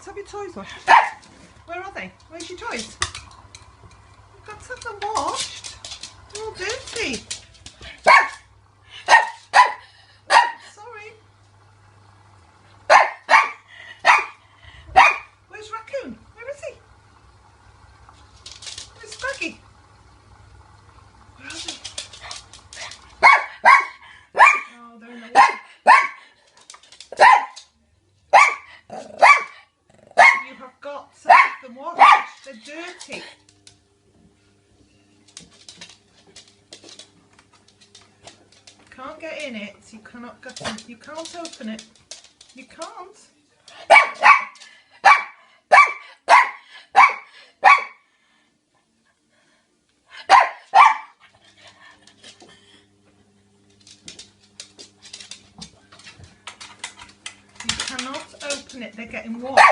Let's have your toys washed. Where are they? Where's your toys? You've got to have them washed. They're all dirty. Sorry. Where's Raccoon? Where is he? Where's Baggy? Where are they? Oh, they're in the water. You have got to have them washed. They're dirty. Can't get in it, so you cannot get in. You can't open it. You can't. You cannot open it. They're getting washed.